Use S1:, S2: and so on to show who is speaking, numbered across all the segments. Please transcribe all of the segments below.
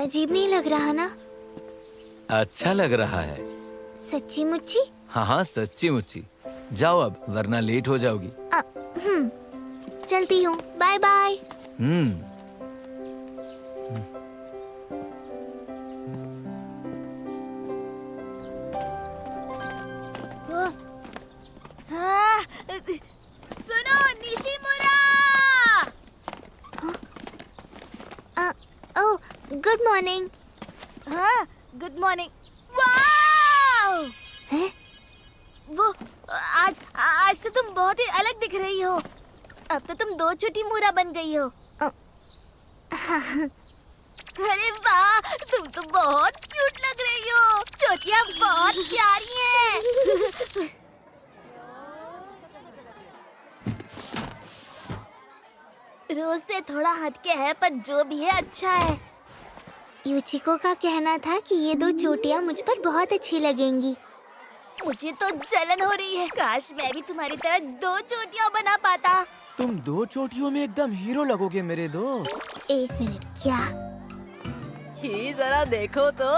S1: अजीब नहीं लग रहा ना?
S2: अच्छा लग रहा है।
S1: सच्ची मुच्ची?
S2: हाँ हाँ, सच्ची मुच्ची। जाओ अब, वरना लेट हो जाओगी।
S1: चलती हूँ। Bye bye.
S3: सुनो निशिमुरा!
S1: Oh, good morning.
S3: हाँ, गुड मॉर्निंग। वाओ!
S1: हैं?
S3: वो आज तो तुम बहुत ही अलग दिख रही हो। अब तो तुम 2 छोटी मूरा बन गई हो। अरे वाह, तुम तो बहुत क्यूट लग रही हो। चोटियां बहुत प्यारी हैं। रोज से थोड़ा हटके है, पर जो भी है अच्छा है।
S1: यूचिको का कहना था कि ये 2 चोटियां मुझ पर बहुत अच्छी लगेंगी।
S3: मुझे तो जलन हो रही है। काश मैं भी तुम्हारी तरह 2 चोटियां बना पाता।
S4: तुम 2 चोटियों में एकदम हीरो लगोगे मेरे दोस्त।
S1: 1 मिनट, क्या?
S5: छी, जरा देखो तो।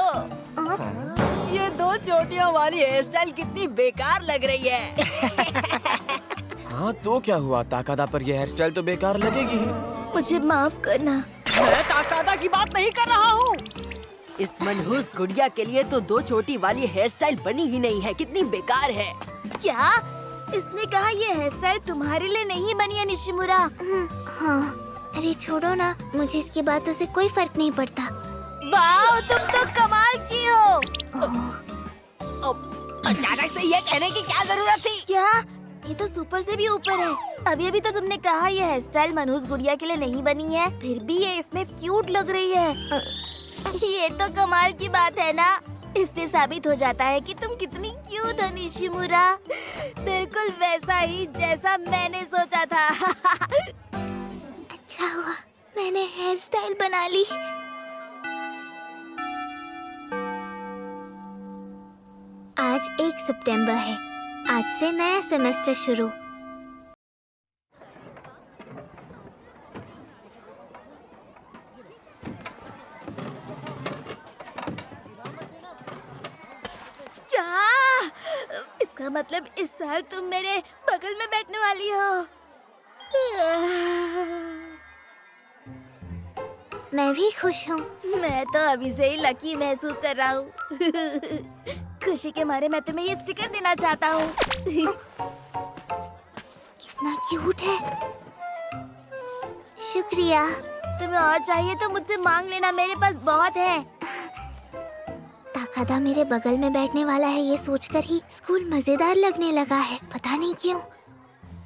S5: ये 2 चोटियों वाली हेयर स्टाइल कितनी बेकार लग रही है।
S4: हाँ तो क्या हुआ, ताकादा पर यह हेयर स्टाइल तो बेकार लगेगी ही।
S3: मुझे माफ करना।
S5: मैं ताकादा की बात नहीं कर रहा हूँ। इस मनहूस गुड़िया के लिए तो 2 चोटी वाली हेयर स्टाइल बनी ही नहीं है, कितनी बेकार है।
S3: क्या? इसने कहा ये हेयर स्टाइल तुम्हारे लिए नहीं बनी है निशिमुरा।
S1: हाँ, अरे छोड़ो ना, मुझे इसकी बातों से कोई फर्क नहीं पड़ता।
S3: वाह, तुम तो कमाल की हो।
S5: अचानक से ये कहने की क्या जरूरत थी?
S3: क्या? ये तो सुपर से भी ऊपर है। अभी तो तुमने कहा ये हेयर स्टाइल मनहूस गुड़िया के लिए नहीं बनी है, फिर भी ये इसमें क्यूट लग रही है। ये तो कमाल की बात है ना। इससे साबित हो जाता है कि तुम कितनी क्यूट हो निशिमुरा। बिल्कुल वैसा ही जैसा मैंने सोचा था।
S1: अच्छा हुआ मैंने हेयर स्टाइल बना ली। आज 1 सितंबर है। आज से नया सेमेस्टर शुरू।
S3: क्या? इसका मतलब इस साल तुम मेरे बगल में बैठने वाली हो।
S1: मैं भी खुश हूँ।
S3: मैं तो अभी से ही लकी महसूस कर रहा हूँ। खुशी के मारे मैं तुम्हें ये स्टिकर देना चाहता हूँ।
S1: कितना क्यूट है। शुक्रिया।
S3: तुम्हें और चाहिए तो मुझसे मांग लेना, मेरे पास बहुत है।
S1: ताकादा मेरे बगल में बैठने वाला है, ये सोचकर ही स्कूल मजेदार लगने लगा है। पता नहीं क्यों।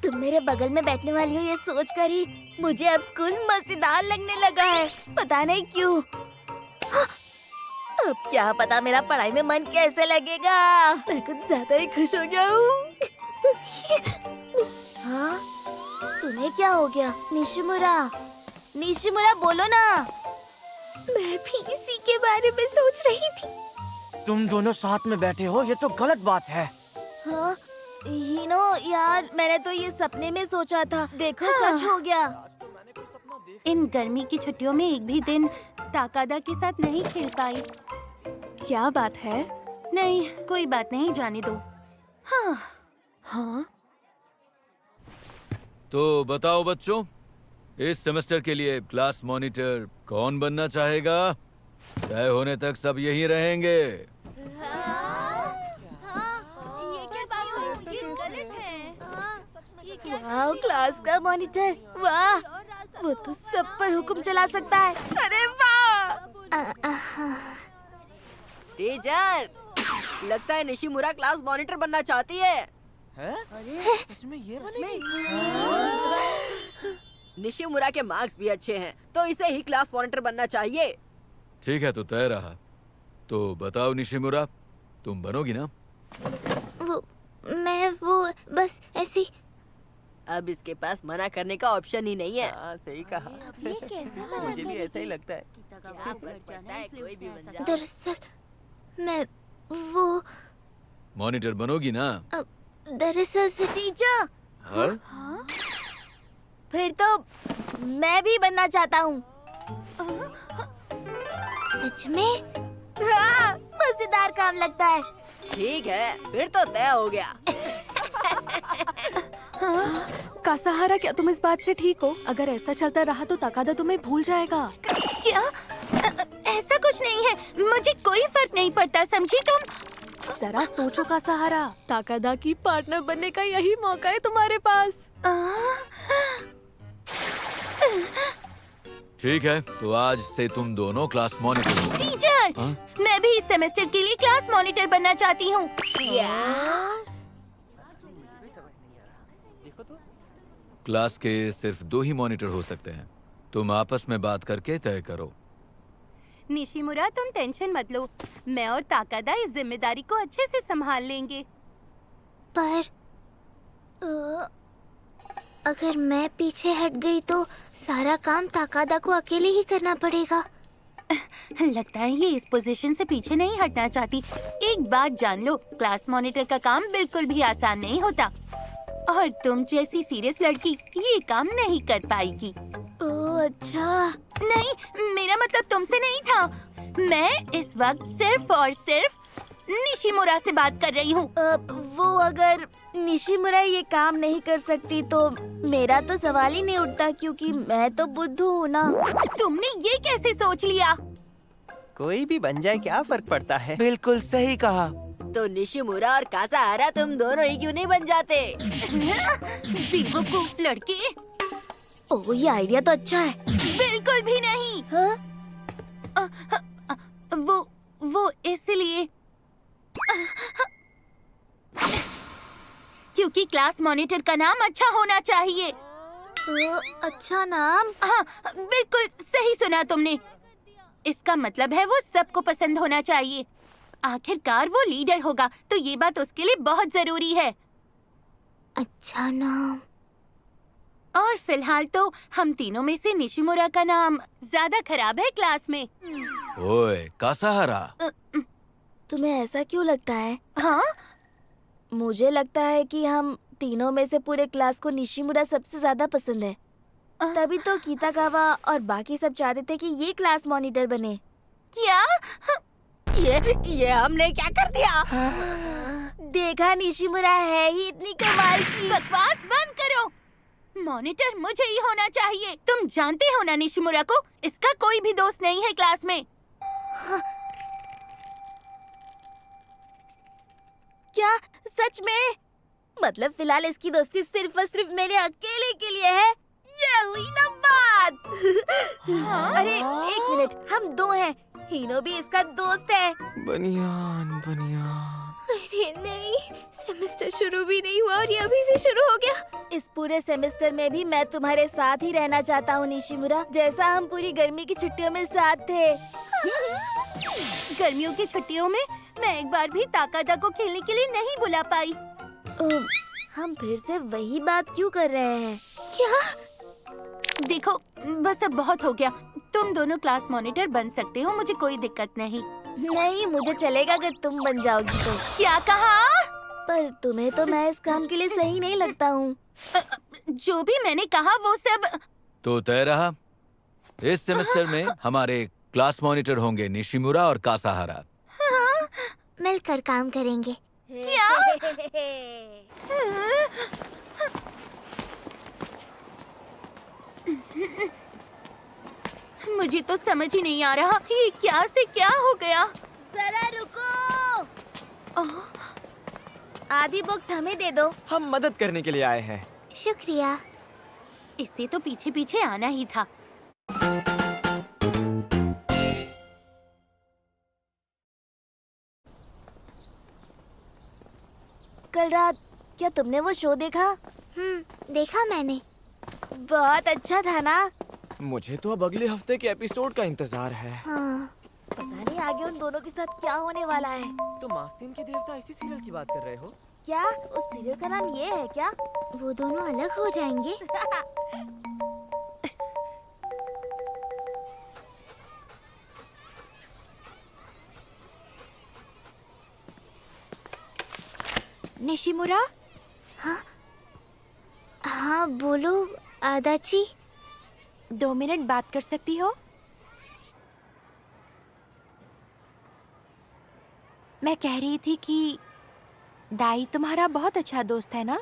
S3: तुम मेरे बगल में बैठने वाली हो ये सोचकर ही मुझे अब स्कूल मजेदार लगने लगा है। पता नहीं क्यों। अब क्या पता मेरा पढ़ाई में मन कैसे लगेगा। मैं कुछ ज्यादा ही खुश हो गया हूँ। हाँ? तुम्हें क्या हो गया निशिमुरा? निशिमुरा बोलो ना।
S1: मैं भी इसी के बारे में सोच रही थी।
S4: तुम दोनों साथ में बैठे हो, ये तो गलत बात है।
S3: हाँ? हीनो यार, मैंने तो ये सपने में सोचा था। देखो सच हो गया।
S6: इन गर्मी की छुट्टियों में एक भी दिन ताकादा के साथ नहीं खेल पाई। क्या बात है? नहीं, कोई बात नहीं, जाने दो। हाँ?
S2: तो बताओ बच्चों, इस सेमेस्टर के लिए क्लास मॉनिटर कौन बनना चाहेगा? तय होने तक सब यहीं रहेंगे।
S3: ये क्या बात हुई? ये गलत है। वाह, क्लास का मॉनिटर, वाह, वो तो सब पर हुक्म चला सकता है। अरे वाह!
S5: टीचर, लगता है निशिमुरा क्लास मॉनिटर बनना चाहती है।
S4: अरे सच में ये बनेगी?
S5: निशिमुरा के मार्क्स भी अच्छे हैं, तो इसे ही क्लास मॉनिटर बनना चाहिए।
S2: ठीक है, तो तय रहा। तो बताओ निशिमुरा, तुम बनोगी ना?
S1: वो बस ऐसी।
S5: अब इसके पास मना करने का ऑप्शन ही नहीं है।
S4: हाँ सही कहा।
S3: ये कैसे मना
S4: मुझे भी ऐसा ही लगता है।
S5: क्या फर्क पड़ता है, कोई भी बन जाओ।
S1: दरअसल मैं वो
S2: मॉनिटर बनोगी ना?
S1: दरअसल से
S3: टीचर,
S2: हाँ?
S3: फिर तो मैं भी बनना चाहता हूँ।
S1: सच में?
S3: हाँ, मजेदार काम लगता है।
S5: ठीक है, फिर तो तय हो गया।
S6: हाँ, कासाहारा, क्या तुम इस बात से ठीक हो? अगर ऐसा चलता रहा तो ताकादा तुम्हें भूल जाएगा। क्या? ऐसा कुछ नहीं है, मुझे कोई फर्क नहीं पड़ता, समझी तुम? जरा सोचो कासाहारा, ताकादा की पार्टनर बनने का यही मौका है तुम्हारे पास।
S2: ठीक है, तो आज से तुम दोनों क्लास मॉनिटर हो।
S6: टीचर,
S2: हाँ?
S6: मैं भी इस सेमेस्टर के लिए क्लास मॉनिटर बनना चाहती हूँ।
S2: क्लास के सिर्फ 2 ही मॉनिटर हो सकते हैं। तुम आपस में बात करके तय करो।
S6: निशिमुरा, तुम टेंशन मत लो, मैं और ताकादा इस जिम्मेदारी को अच्छे से संभाल लेंगे।
S1: पर अगर मैं पीछे हट गई तो सारा काम ताकादा को अकेले ही करना पड़ेगा।
S6: लगता है ये इस पोजीशन से पीछे नहीं हटना चाहती। एक बात जान लो, क्लास मॉनिटर का काम बिल्कुल भी आसान नहीं होता, और तुम जैसी सीरियस लड़की ये काम नहीं कर पाएगी।
S3: ओह अच्छा।
S6: नहीं, मेरा मतलब तुमसे नहीं था। मैं इस वक्त सिर्फ और सिर्फ निशिमुरा से बात कर रही हूँ।
S3: वो अगर निशिमुरा ये काम नहीं कर सकती तो मेरा तो सवाल ही नहीं उठता, क्योंकि मैं तो बुद्धू हूँ ना।
S6: तुमने ये कैसे सोच लिया?
S4: कोई भी बन जाए, क्या फर्क पड़ता है। बिल्कुल सही कहा।
S5: तो निशिमुरा और कासाहारा तुम दोनों ही क्यों नहीं बन जाते?
S6: बेवकूफ लड़के।
S3: ओह, ये आइडिया तो अच्छा है।
S6: बिल्कुल भी नहीं।
S3: हाँ?
S6: वो इसलिए क्योंकि क्लास मॉनिटर का नाम अच्छा होना चाहिए।
S3: अच्छा नाम?
S6: हाँ, बिल्कुल सही सुना तुमने। इसका मतलब है वो सबको पसंद होना चाहिए। आखिरकार वो लीडर होगा, तो ये बात उसके लिए बहुत जरूरी है।
S1: अच्छा नाम।
S6: और फिलहाल तो हम तीनों में से निशिमुरा का नाम ज्यादा खराब है क्लास में।
S2: ओए कासाहारा,
S3: तुम्हें ऐसा क्यों लगता है?
S6: हाँ?
S3: मुझे लगता है कि हम तीनों में से पूरे क्लास को निशिमुरा सबसे ज्यादा पसंद है। तभी तो कीताकावा और बाकी सब चाहते थे कि ये क्लास मॉनिटर बने।
S6: क्या?
S5: ये हमने क्या कर दिया?
S3: देखा, निशिमुरा है ही इतनी कमाल की।
S6: बकवास बंद करो। मॉनिटर मुझे ही होना चाहिए। तुम जानते हो ना निशिमुरा को, इसका कोई भी दोस्त नहीं है क्लास में।
S3: क्या सच में? मतलब फिलहाल इसकी दोस्ती सिर्फ और सिर्फ मेरे अकेले के लिए है? ये हुई ना बात। अरे एक मिनट, हम दो हैं, हीनो भी इसका दोस्त है।
S4: बनियान बनियान।
S1: अरे नहीं, सेमेस्टर शुरू भी नहीं हुआ और ये अभी से शुरू हो गया।
S3: इस पूरे सेमेस्टर में भी मैं तुम्हारे साथ ही रहना चाहता हूँ निशिमुरा, जैसा हम पूरी गर्मी की छुट्टियों में साथ थे।
S6: गर्मियों की छुट्टियों में मैं एक बार भी ताकादा को खेलने के लिए नहीं बुला पाई।
S3: हम फिर से वही बात क्यों कर रहे हैं?
S1: क्या?
S6: देखो, बस अब बहुत हो गया। तुम दोनों क्लास मॉनिटर बन सकते हो, मुझे कोई दिक्कत नहीं।
S3: नहीं, मुझे चलेगा अगर तुम बन जाओगी तो।
S6: क्या कहा?
S3: पर तुम्हें तो मैं इस काम के लिए सही नहीं लगता हूँ।
S6: जो भी मैंने कहा वो सब।
S2: तो तय रहा। इस सेमेस्टर में हमारे क्लास मॉनिटर होंगे निशिमुरा और कासाहारा।
S1: मिलकर काम करेंगे।
S6: क्या? मुझे तो समझ ही नहीं आ रहा ये क्या से क्या हो गया।
S3: जरा रुको, आधी बॉक्स हमें दे दो।
S4: हम मदद करने के लिए आए हैं।
S1: शुक्रिया।
S6: इससे तो पीछे पीछे आना ही था।
S3: कल रात क्या तुमने वो शो देखा?
S1: देखा मैंने।
S3: बहुत अच्छा था ना?
S4: मुझे तो अब अगले हफ्ते के एपिसोड का इंतजार है।
S1: हाँ।
S3: पता नहीं आगे उन दोनों के साथ क्या होने वाला है।
S4: तुम आस्तीन के देवता इसी सीरियल की बात कर रहे हो?
S3: क्या उस सीरियल का नाम ये है क्या?
S1: वो दोनों अलग हो जाएंगे।
S6: निशिमुरा?
S1: हाँ हाँ, बोलो आदाची।
S6: 2 मिनट बात कर सकती हो? मैं कह रही थी कि दाई तुम्हारा बहुत अच्छा दोस्त है ना?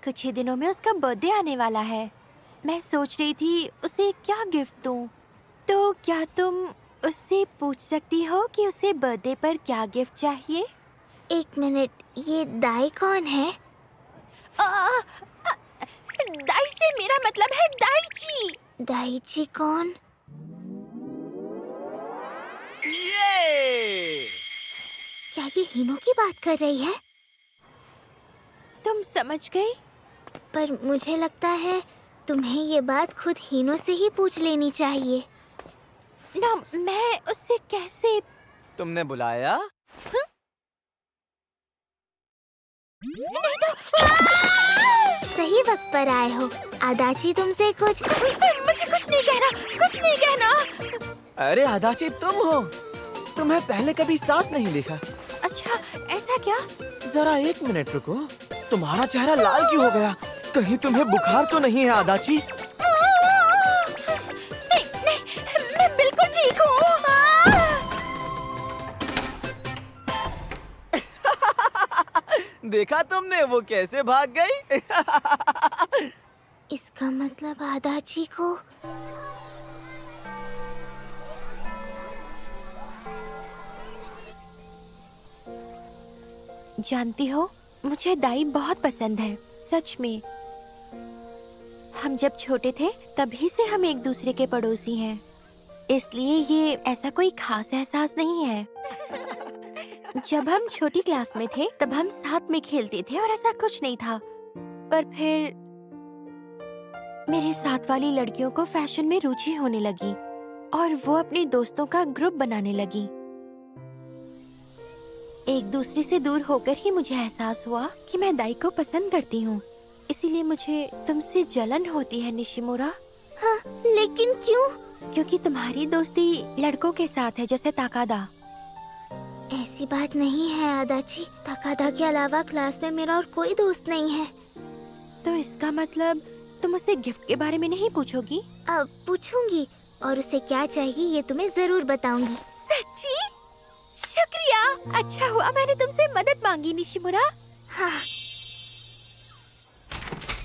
S6: कुछ ही दिनों में उसका बर्थडे आने वाला है। मैं सोच रही थी उसे क्या गिफ्ट दूं। तो क्या तुम उससे पूछ सकती हो कि उसे बर्थडे पर क्या गिफ्ट चाहिए?
S1: एक मिनट, ये दाई कौन है?
S6: दाई से मेरा मतलब है दाईची।
S1: दाईची कौन?
S4: ये
S1: क्या ये हिनो की बात कर रही है?
S6: तुम समझ गई?
S1: पर मुझे लगता है तुम्हें ये बात खुद हिनो से ही पूछ लेनी चाहिए।
S6: ना, मैं उससे कैसे?
S4: तुमने बुलाया?
S1: सही वक्त पर आए हो। आदाची तुमसे कुछ।
S6: मुझे कुछ नहीं कहना, कुछ नहीं कहना।
S4: अरे आदाची, तुम हो? तुम्हें पहले कभी साथ नहीं देखा।
S6: अच्छा, ऐसा क्या?
S4: जरा 1 मिनट रुको। तुम्हारा चेहरा लाल क्यों हो गया? कहीं तुम्हें बुखार तो नहीं है आदाची?
S6: नहीं, नहीं, मैं बिल्कुल ठीक हूँ।
S4: देखा तुमने वो कैसे भाग गई?
S1: इसका मतलब आदाची को।
S6: जानती हो, मुझे दाई बहुत पसंद है, सच में। हम जब छोटे थे तभी से हम एक दूसरे के पड़ोसी हैं, इसलिए ये ऐसा कोई खास एहसास नहीं है। जब हम छोटी क्लास में थे तब हम साथ में खेलते थे और ऐसा कुछ नहीं था। पर फिर मेरे साथ वाली लड़कियों को फैशन में रुचि होने लगी और वो अपने दोस्तों का ग्रुप बनाने लगी। एक दूसरे से दूर होकर ही मुझे एहसास हुआ कि मैं दाई को पसंद करती हूँ। इसीलिए मुझे तुमसे जलन होती है निशिमुरा।
S1: हाँ, लेकिन क्यों?
S6: क्योंकि तुम्हारी दोस्ती लड़कों के साथ है, जैसे ताकादा।
S1: ऐसी बात नहीं है आदाची। ताकादा के अलावा क्लास में मेरा और कोई दोस्त नहीं है।
S6: तो इसका मतलब तुम उसे गिफ्ट के बारे में नहीं पूछोगी?
S1: अब पूछूंगी और उसे क्या चाहिए ये तुम्हें जरूर बताऊंगी।
S6: सच्ची? शुक्रिया। अच्छा हुआ मैंने तुमसे मदद मांगी निशिमुरा।
S1: हाँ।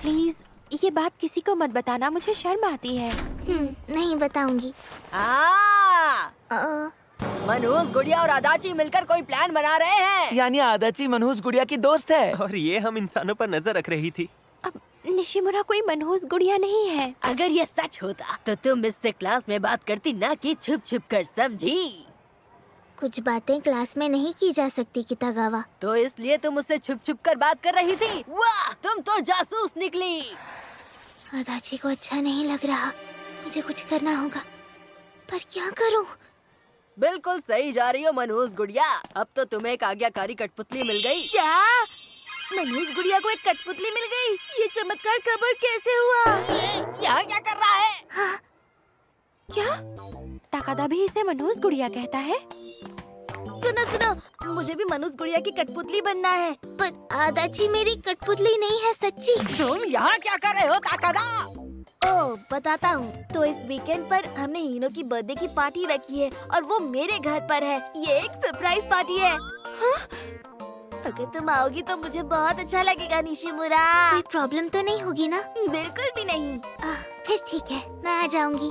S6: प्लीज ये बात किसी को मत बताना, मुझे शर्म आती है।
S1: नहीं बताऊंगी।
S5: मनहूस, गुड़िया और आदाची मिलकर कोई प्लान बना रहे हैं।
S4: यानी आदाची मनहूस गुड़िया की दोस्त है और ये हम इंसानों पर नजर रख रही थी।
S6: अब निशिमुरा कोई मनहूस गुड़िया नहीं है।
S5: अगर ये सच होता तो तुम इससे क्लास में बात करती, ना कि छुप छुप कर, समझी?
S1: कुछ बातें क्लास में नहीं की जा सकती कितागावा।
S5: तो इसलिए तुम उससे छुप छुप कर बात कर रही थी। वाह, तुम तो जासूस निकली।
S1: आदाची को अच्छा नहीं लग रहा। मुझे कुछ करना होगा, पर क्या करूं?
S5: बिल्कुल सही जा रही हो मनहूस गुड़िया। अब तो तुम्हें एक आज्ञाकारी कठपुतली मिल गई।
S3: क्या? मनहूस गुड़िया को एक कठपुतली मिल गई? ये चमत्कार कब और कैसे हुआ?
S5: यहाँ क्या कर रहा है?
S1: हाँ,
S6: क्या ताकादा भी इसे मनहूस गुड़िया कहता है?
S3: सुनो सुनो, मुझे भी मनहूस गुड़िया की कठपुतली बनना है।
S1: पर आदाची मेरी कठपुतली नहीं है, सच्ची।
S5: तुम यहाँ क्या कर रहे हो ताकादा?
S3: ओह, बताता हूँ। तो इस वीकेंड पर हमने हीनो की बर्थडे की पार्टी रखी है और वो मेरे घर पर है। ये एक सरप्राइज पार्टी है। हाँ? अगर तुम आओगी तो मुझे बहुत अच्छा लगेगा निशिमुरा।
S1: कोई प्रॉब्लम तो नहीं होगी ना?
S3: बिल्कुल भी नहीं।
S1: फिर ठीक है, मैं आ जाऊंगी।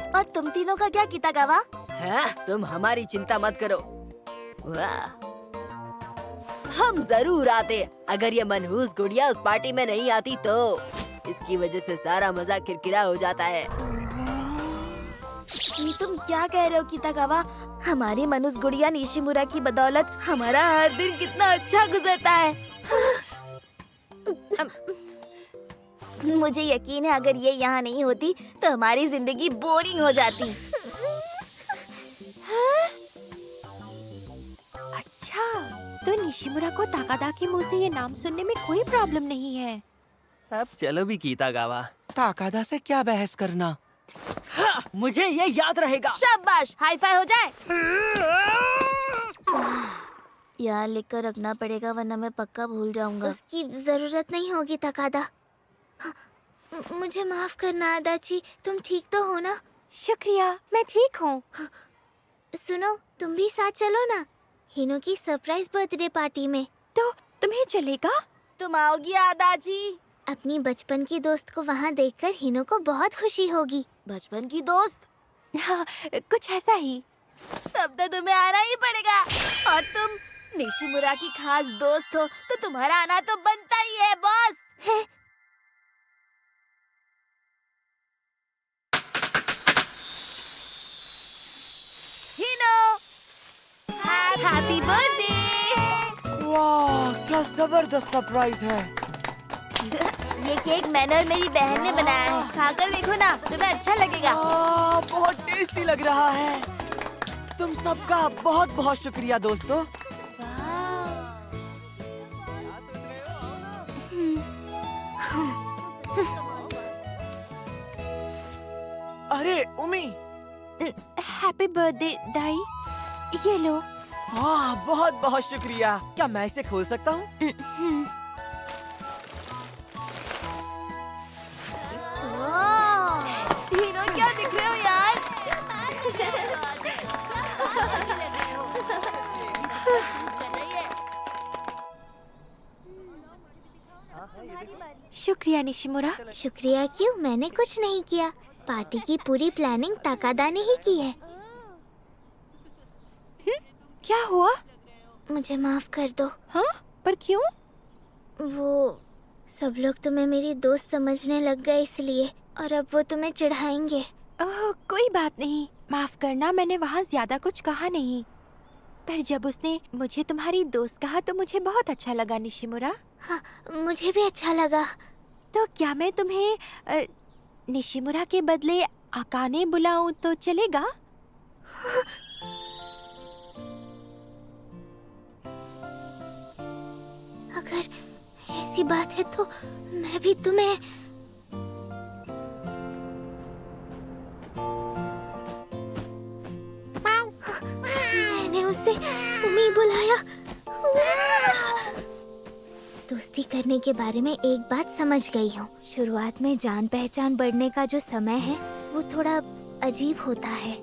S3: और तुम तीनों का क्या कितागावा?
S5: हाँ, तुम हमारी चिंता मत करो। वाह, हम जरूर आते। अगर ये मनहूस गुड़िया उस पार्टी में नहीं आती तो इसकी वजह से सारा मजा किरकिरा हो जाता है।
S3: ये तुम क्या कह रहे हो कितागावा? हमारी मनहूस गुड़िया निशिमुरा की बदौलत हमारा हर दिन कितना अच्छा गुजरता है। मुझे यकीन है अगर ये यहाँ नहीं होती तो हमारी जिंदगी बोरिंग हो जाती।
S6: अच्छा, तो निशिमुरा को ताकादा के मुंह से ये नाम सुनने में कोई प्रॉब्लम नहीं है।
S4: अब चलो भी कीतागावा, ताकादा से क्या बहस करना।
S5: हाँ, मुझे ये याद रहेगा।
S3: शाबाश, हाई फाई हो जाए। यार लिखकर रखना पड़ेगा वरना मैं पक्का भूल जाऊंगा।
S1: उसकी जरूरत नहीं होगी ताकादा। हाँ, मुझे माफ करना आदाची। तुम ठीक तो हो ना?
S6: शुक्रिया, मैं ठीक हूँ।
S1: सुनो, तुम भी साथ चलो ना, हिनो की सरप्राइज बर्थडे पार्टी में।
S6: तो तुम्हें चलेगा?
S3: तुम आओगी आदाजी?
S1: अपनी बचपन की दोस्त को वहाँ देखकर हिनो को बहुत खुशी होगी।
S3: बचपन की दोस्त?
S6: हाँ, कुछ ऐसा ही।
S3: तब तो तुम्हें आना ही पड़ेगा। और तुम निशिमुरा की खास दोस्त हो तो तुम्हारा आना तो बनता ही है बॉस।
S1: है?
S3: हिनो,
S6: हैप्पी बर्थडे।
S4: वाह, क्या जबरदस्त सरप्राइज है।
S3: ये केक मैंने और मेरी बहन ने बनाया है, खाकर देखो ना, तुम्हें अच्छा लगेगा।
S4: बहुत टेस्टी लग रहा है। तुम सबका बहुत बहुत शुक्रिया दोस्तों। अरे उमी।
S6: हैप्पी बर्थडे दाई, ये लो।
S4: हाँ, बहुत बहुत शुक्रिया। क्या मैं इसे खोल सकता हूँ?
S3: हिनो, क्या दिख रहे हो यार?
S6: शुक्रिया निशिमुरा।
S1: शुक्रिया क्यों, मैंने कुछ नहीं किया। पार्टी की पूरी प्लानिंग ताकादा ने ही की है।
S6: क्या हुआ?
S1: मुझे माफ कर दो।
S6: हाँ, पर क्यों?
S1: वो सब लोग तुम्हें मेरी दोस्त समझने लग गए इसलिए, और अब वो तुम्हें चिढ़ाएंगे।
S6: ओह, कोई बात नहीं, माफ करना, मैंने वहाँ ज्यादा कुछ कहा नहीं। पर जब उसने मुझे तुम्हारी दोस्त कहा तो मुझे बहुत अच्छा लगा निशिमुरा।
S1: हाँ, मुझे भी अच्छा लगा।
S6: तो क्या मैं तुम्हें निशिमुरा के बदले आकाने बुलाऊं तो चलेगा?
S1: अगर ऐसी बात है तो मैं भी तुम्हें मैंने उसे उमी बुलाया। दोस्ती करने के बारे में एक बात समझ गई हूँ। शुरुआत में जान पहचान बढ़ने का जो समय है वो थोड़ा अजीब होता है।